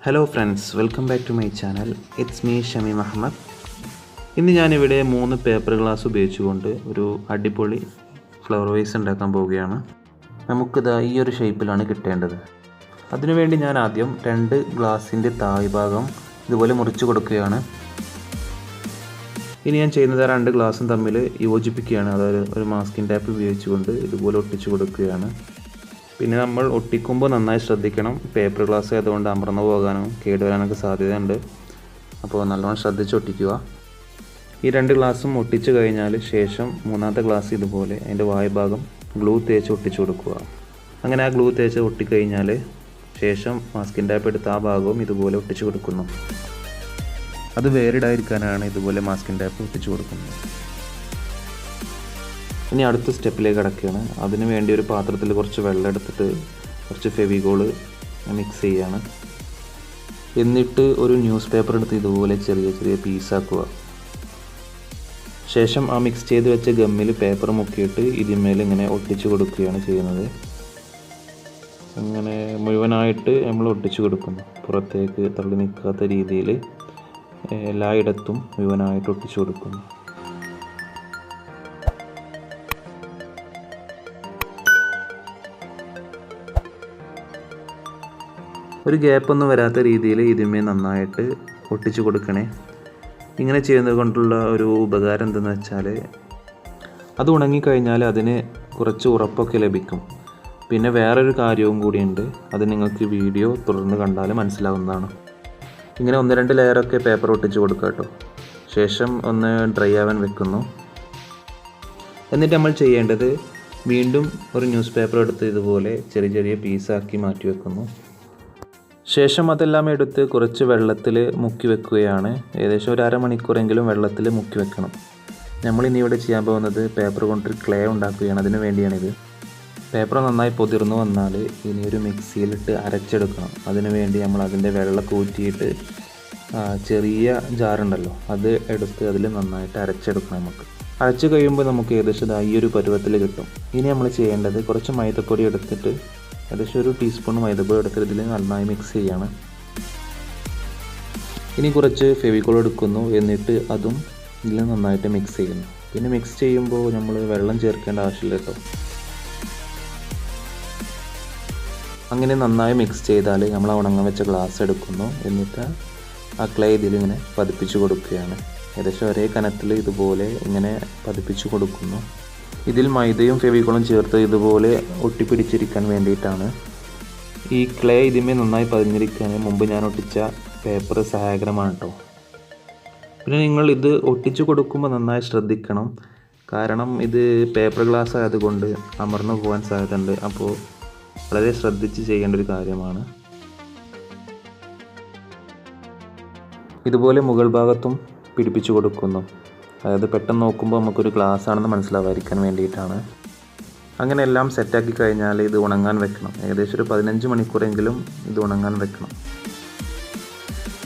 Hello friends, welcome back to my channel. It's me Shameem Ahmed. ഇന്ന് ഞാനിവിടെ 3 paper glass ഉപയോഗിച്ചുകൊണ്ട് ഒരു അടിപൊളി ഫ്ലവർ വേസ് ഉണ്ടാക്കാൻ പോവുകയാണ്. നമുക്കിത് ഈ ഒരു ഷേപ്പിലാണ് കിട്ടേണ്ടത്. അതിനുവേണ്ടി ഞാൻ ആദ്യം 2 ഗ്ലാസിൻ്റെ താഴ്ഭാഗം ഇതുപോലെ മുറിച്ച് കൊടുക്കുകയാണ്. ഇനി ഞാൻ ചെയ്യുന്നത് 2 ഗ്ലാസും തമ്മിൽ യോജിപ്പിക്കുകയാണ്. അതായത് ഒരു മാസ്കിംഗ് ടാപ്പ് ഉപയോഗിച്ചുകൊണ്ട് ഇതുപോലെ ഒട്ടിച്ചു കൊടുക്കുകയാണ്. പിന്നെ നമ്മൾ ഒട്ടിക്കുമ്പോൾ നന്നായി ശ്രദ്ധിക്കണം. പേപ്പർ ഗ്ലാസ് ആയതുകൊണ്ട് അമർന്നു പോകാനും കേടുവരാനൊക്കെ സാധ്യതയുണ്ട്. അപ്പോൾ നല്ലോണം ശ്രദ്ധിച്ച് ഒട്ടിക്കുക. ഈ 2 ഗ്ലാസും ഒട്ടിച്ച് കഴിഞ്ഞാൽ ശേഷം 3ാമത്തെ ഗ്ലാസ് ഇതുപോലെ അതിൻ്റെ വായ്ഭാഗം ഗ്ലൂ തേച്ച് ഒട്ടിച്ചു കൊടുക്കുക. അങ്ങനെ ആ ഗ്ലൂ തേച്ച് ഒട്ടിക്കഴിഞ്ഞാൽ ശേഷം മാസ്കിംഗ് ടാപ്പ് എടുത്ത് ആ ഭാഗവും ഇതുപോലെ ഒട്ടിച്ചു കൊടുക്കുന്നു. അത് വേറിടാതിരിക്കാനാണ് ഇതുപോലെ മാസ്കിംഗ് ടാപ്പ് ഒട്ടിച്ചു കൊടുക്കുന്നത്. ഇനി അടുത്ത സ്റ്റെപ്പിലേക്ക് കടക്കുകയാണ്. അതിന് വേണ്ടി ഒരു പാത്രത്തിൽ കുറച്ച് വെള്ളം എടുത്തിട്ട് കുറച്ച് ഫെവിക്കോള് മിക്സ് ചെയ്യുകയാണ്. എന്നിട്ട് ഒരു ന്യൂസ് പേപ്പർ എടുത്ത് ഇതുപോലെ ചെറിയ ചെറിയ പീസാക്കുക. ശേഷം ആ മിക്സ് ചെയ്ത് വെച്ച ഗമ്മിൽ പേപ്പർ മുക്കിയിട്ട് ഇതിന്മേൽ ഇങ്ങനെ ഒട്ടിച്ചു കൊടുക്കുകയാണ് ചെയ്യുന്നത്. അങ്ങനെ മുഴുവനായിട്ട് നമ്മൾ ഒട്ടിച്ചു കൊടുക്കുന്നു. പുറത്തേക്ക് തള്ളി നിൽക്കാത്ത രീതിയിൽ എല്ലായിടത്തും മുഴുവനായിട്ട് ഒട്ടിച്ചു കൊടുക്കുന്നു. ഒരു ഗ്യാപ്പൊന്നും വരാത്ത രീതിയിൽ ഇതിന്മേൽ നന്നായിട്ട് ഒട്ടിച്ചു കൊടുക്കണേ. ഇങ്ങനെ ചെയ്യുന്നത് കൊണ്ടുള്ള ഒരു ഉപകാരം എന്തെന്ന് വെച്ചാൽ അത് ഉണങ്ങിക്കഴിഞ്ഞാൽ അതിന് കുറച്ച് ഉറപ്പൊക്കെ ലഭിക്കും. പിന്നെ വേറൊരു കാര്യവും കൂടിയുണ്ട്. അത് നിങ്ങൾക്ക് വീഡിയോ തുടർന്ന് കണ്ടാൽ മനസ്സിലാവുന്നതാണ്. ഇങ്ങനെ 1-2 ലെയറൊക്കെ പേപ്പർ ഒട്ടിച്ചു കൊടുക്കുക കേട്ടോ. ശേഷം ഒന്ന് ഡ്രൈ ആവാൻ വെക്കുന്നു. എന്നിട്ട് നമ്മൾ ചെയ്യേണ്ടത് വീണ്ടും ഒരു ന്യൂസ് പേപ്പർ എടുത്ത് ഇതുപോലെ ചെറിയ ചെറിയ പീസാക്കി മാറ്റി വെക്കുന്നു. ശേഷം അതെല്ലാം എടുത്ത് കുറച്ച് വെള്ളത്തിൽ മുക്കി വെക്കുകയാണ്. ഏകദേശം ഒരു അരമണിക്കൂറെങ്കിലും വെള്ളത്തിൽ മുക്കി വെക്കണം. നമ്മളിനി ഇവിടെ ചെയ്യാൻ പോകുന്നത് പേപ്പർ കൊണ്ടൊരു ക്ലേ ഉണ്ടാക്കുകയാണ്. അതിന് വേണ്ടിയാണിത്. പേപ്പർ നന്നായി പൊതിർന്നു വന്നാൽ ഇനി ഒരു മിക്സിയിലിട്ട് അരച്ചെടുക്കണം. അതിന് വേണ്ടി നമ്മൾ അതിൻ്റെ വെള്ളം ഊറ്റിയിട്ട് ചെറിയ ജാറുണ്ടല്ലോ അത് എടുത്ത് അതിൽ നന്നായിട്ട് അരച്ചെടുക്കണം. അരച്ച് കഴിയുമ്പോൾ നമുക്ക് ഏകദേശം ഈ ഒരു പരുവത്തിൽ കിട്ടും. ഇനി നമ്മൾ ചെയ്യേണ്ടത് കുറച്ച് മൈദപ്പൊടി എടുത്തിട്ട് ഏകദേശം ഒരു ടീസ്പൂൺ മൈദപ്പൊടി എടുത്തിട്ട് ഇതിൽ നന്നായി മിക്സ് ചെയ്യാണ്. ഇനി കുറച്ച് ഫെവിക്കോൾ എടുക്കുന്നു. എന്നിട്ട് അതും ഇതിൽ നന്നായിട്ട് മിക്സ് ചെയ്യുന്നു. പിന്നെ മിക്സ് ചെയ്യുമ്പോൾ നമ്മൾ വെള്ളം ചേർക്കേണ്ട ആവശ്യമില്ല കേട്ടോ. അങ്ങനെ നന്നായി മിക്സ് ചെയ്താൽ നമ്മൾ ഉണങ്ങാൻ വെച്ച ഗ്ലാസ് എടുക്കുന്നു. എന്നിട്ട് ആ ക്ലേ ഇതിലിങ്ങനെ പതിപ്പിച്ച് കൊടുക്കുകയാണ്. ഏകദേശം ഒരേ കനത്തിൽ ഇതുപോലെ ഇങ്ങനെ പതിപ്പിച്ച് കൊടുക്കുന്നു. ഇതിൽ മൈദയും ഫെവിക്കോളും ചേർത്ത് ഇതുപോലെ ഒട്ടിപ്പിടിച്ചിരിക്കാൻ വേണ്ടിയിട്ടാണ്. ഈ ക്ലേ ഇതിന്മേൽ നന്നായി പതിഞ്ഞിരിക്കാൻ മുമ്പ് ഞാൻ ഒട്ടിച്ച പേപ്പർ സഹായകരമാണ് കേട്ടോ. പിന്നെ നിങ്ങൾ ഇത് ഒട്ടിച്ചു കൊടുക്കുമ്പോൾ നന്നായി ശ്രദ്ധിക്കണം. കാരണം ഇത് പേപ്പർ ഗ്ലാസ് ആയതുകൊണ്ട് അമർന്നു പോകാൻ സാധ്യതയുണ്ട്. അപ്പോൾ വളരെ ശ്രദ്ധിച്ച് ചെയ്യേണ്ട ഒരു കാര്യമാണ്. ഇതുപോലെ മുകൾ ഭാഗത്തും പിടിപ്പിച്ചു കൊടുക്കുന്നു. അതായത് പെട്ടെന്ന് നോക്കുമ്പോൾ നമുക്കൊരു ഗ്ലാസ് ആണെന്ന് മനസ്സിലാവാതിരിക്കാൻ വേണ്ടിയിട്ടാണ്. അങ്ങനെ എല്ലാം സെറ്റാക്കി കഴിഞ്ഞാൽ ഇത് ഉണങ്ങാൻ വെക്കണം. ഏകദേശം ഒരു 15 മണിക്കൂറെങ്കിലും ഇത് ഉണങ്ങാൻ വെക്കണം.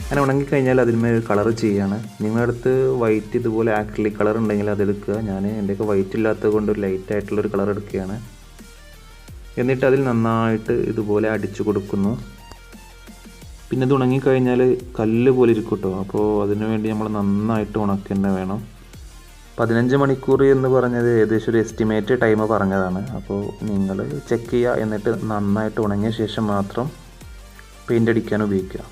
അങ്ങനെ ഉണങ്ങിക്കഴിഞ്ഞാൽ അതിന്മേൽ കളർ ചെയ്യുകയാണ്. നിങ്ങളുടെ അടുത്ത് വൈറ്റ് ഇതുപോലെ ആക്രിലിക് കളർ ഉണ്ടെങ്കിൽ അതെടുക്കുക. ഞാൻ എൻ്റെയൊക്കെ വൈറ്റ് ഇല്ലാത്തത് കൊണ്ട് ഒരു ലൈറ്റായിട്ടുള്ളൊരു കളർ എടുക്കുകയാണ്. എന്നിട്ട് അതിൽ നന്നായിട്ട് ഇതുപോലെ അടിച്ചു കൊടുക്കുന്നു. പിന്നെ ഇത് ഉണങ്ങിക്കഴിഞ്ഞാൽ കല്ല് പോലെ ഇരിക്കും കേട്ടോ. അപ്പോൾ അതിനു വേണ്ടി നമ്മൾ നന്നായിട്ട് ഉണക്കുക വേണം. 15 മണിക്കൂർ എന്ന് പറഞ്ഞത് ഏകദേശം ഒരു എസ്റ്റിമേറ്റ് ടൈം പറഞ്ഞതാണ്. അപ്പോൾ നിങ്ങൾ ചെക്ക് ചെയ്യുക. എന്നിട്ട് നന്നായിട്ട് ഉണങ്ങിയ ശേഷം മാത്രം പെയിൻ്റ് അടിക്കാൻ ഉപയോഗിക്കുക.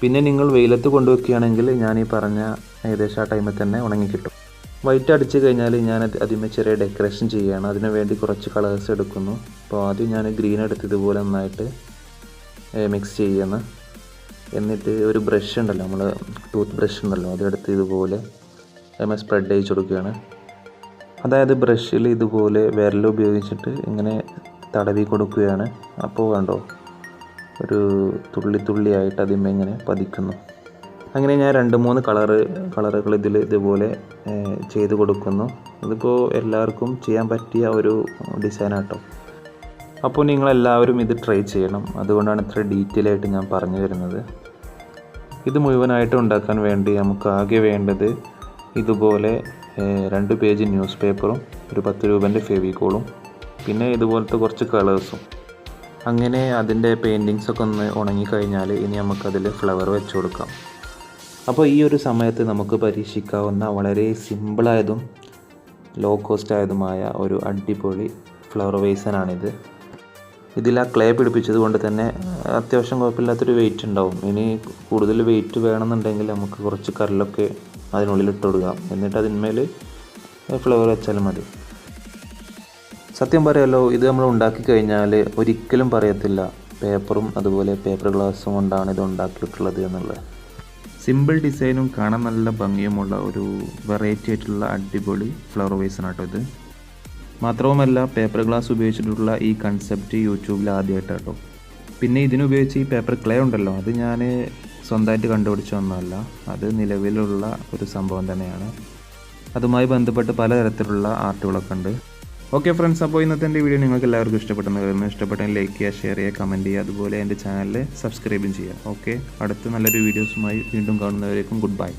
പിന്നെ നിങ്ങൾ വെയിലത്ത് കൊണ്ടുവയ്ക്കുകയാണെങ്കിൽ ഞാൻ ഈ പറഞ്ഞ ഏകദേശം ആ ടൈമിൽ തന്നെ ഉണങ്ങിക്കിട്ടും. വൈറ്റ് അടിച്ച് കഴിഞ്ഞാൽ ഞാൻ അതിന്മേൽ ചെറിയ ഡെക്കറേഷൻ ചെയ്യുകയാണ്. അതിനു വേണ്ടി കുറച്ച് കളേഴ്സ് എടുക്കുന്നു. അപ്പോൾ ആദ്യം ഞാൻ ഗ്രീൻ എടുത്ത് ഇതുപോലെ നന്നായിട്ട് മിക്സ് ചെയ്യുന്നു. എന്നിട്ട് ഒരു ബ്രഷ് ഉണ്ടല്ലോ, നമ്മൾ ടൂത്ത് ബ്രഷ് ഉണ്ടല്ലോ, അതെടുത്ത് ഇതുപോലെ സ്പ്രെഡ് ചെയ്ത് കൊടുക്കുകയാണ്. അതായത് ബ്രഷിൽ ഇതുപോലെ വിരൽ ഉപയോഗിച്ചിട്ട് ഇങ്ങനെ തടവി കൊടുക്കുകയാണ്. അപ്പോൾ കണ്ടോ ഒരു തുള്ളി തുള്ളിയായിട്ട് അതിന്മേൽ ഇങ്ങനെ പതിക്കുന്നു. അങ്ങനെ ഞാൻ 2-3 കളറുകൾ ഇതുപോലെ ചെയ്ത് കൊടുക്കുന്നു. ഇതിപ്പോൾ എല്ലാവർക്കും ചെയ്യാൻ പറ്റിയ ഒരു ഡിസൈനാട്ടോ. അപ്പോൾ നിങ്ങളെല്ലാവരും ഇത് ട്രൈ ചെയ്യണം. അതുകൊണ്ടാണ് ഇത്ര ഡീറ്റെയിൽ ആയിട്ട് ഞാൻ പറഞ്ഞു തരുന്നത്. ഇത് മുഴുവനായിട്ട് ഉണ്ടാക്കാൻ വേണ്ടി നമുക്ക് ആകെ വേണ്ടത് ഇതുപോലെ 2 പേജ് ന്യൂസ് പേപ്പറും ഒരു 10 രൂപേൻ്റെ ഫെവിക്കോളും പിന്നെ ഇതുപോലത്തെ കുറച്ച് കളേഴ്സും. അങ്ങനെ അതിൻ്റെ പെയിൻറ്റിങ്സൊക്കെ ഒന്ന് ഉണങ്ങിക്കഴിഞ്ഞാൽ ഇനി നമുക്കതിൽ ഫ്ലവർ വെച്ച് കൊടുക്കാം. അപ്പോൾ ഈ ഒരു സമയത്ത് നമുക്ക് പരീക്ഷിക്കാവുന്ന വളരെ സിമ്പിളായതും ലോ കോസ്റ്റ് ആയതുമായ ഒരു അടിപൊളി ഫ്ലവർ വേസനാണിത്. ഇതിൽ ആ ക്ലേ പിടിപ്പിച്ചത് കൊണ്ട് തന്നെ അത്യാവശ്യം കുഴപ്പമില്ലാത്തൊരു വെയിറ്റ് ഉണ്ടാവും. ഇനി കൂടുതൽ വെയിറ്റ് വേണമെന്നുണ്ടെങ്കിൽ നമുക്ക് കുറച്ച് കല്ലൊക്കെ അതിനുള്ളിൽ ഇട്ട് കൊടുക്കാം. എന്നിട്ട് അതിന്മേൽ ഫ്ലവർ വെച്ചാലും മതി. സത്യം പറയാമല്ലോ, ഇത് നമ്മൾ ഉണ്ടാക്കി കഴിഞ്ഞാൽ ഒരിക്കലും പറയത്തില്ല പേപ്പറും അതുപോലെ പേപ്പർ ഗ്ലാസും കൊണ്ടാണ് ഇത് ഉണ്ടാക്കിയിട്ടുള്ളത് എന്നുള്ളത്. സിമ്പിൾ ഡിസൈനും കാണാൻ നല്ല ഭംഗിയുമുള്ള ഒരു വെറൈറ്റി ആയിട്ടുള്ള അടിപൊളി ഫ്ലവർ വേസാണ് കേട്ടോ ഇത്. മാത്രവുമല്ല പേപ്പർ ഗ്ലാസ് ഉപയോഗിച്ചിട്ടുള്ള ഈ കൺസെപ്റ്റ് യൂട്യൂബിൽ ആദ്യമായിട്ടാണ് കേട്ടോ. പിന്നെ ഇതിനുപയോഗിച്ച് ഈ പേപ്പർ ക്ലേ ഉണ്ടല്ലോ, അത് ഞാൻ സ്വന്തമായിട്ട് കണ്ടുപിടിച്ചൊന്നുമല്ല, അത് നിലവിലുള്ള ഒരു സംഭവം തന്നെയാണ്. അതുമായി ബന്ധപ്പെട്ട് പലതരത്തിലുള്ള ആർട്ടുകളൊക്കെ ഉണ്ട്. ഓക്കെ ഫ്രണ്ട്സ്, അപ്പോൾ ഇന്നത്തെ എൻ്റെ വീഡിയോ നിങ്ങൾക്ക് എല്ലാവർക്കും ഇഷ്ടപ്പെട്ടെന്ന് കരുതുന്നു. ഇഷ്ടപ്പെട്ടെങ്കിൽ ലൈക്ക് ചെയ്യുക, ഷെയർ ചെയ്യുക, കമൻറ്റ് ചെയ്യുക, അതുപോലെ എൻ്റെ ചാനൽ സബ്സ്ക്രൈബും ചെയ്യുക. ഓക്കെ, അടുത്ത നല്ലൊരു വീഡിയോസുമായി വീണ്ടും കാണുന്നവരേക്കും ഗുഡ് ബൈ.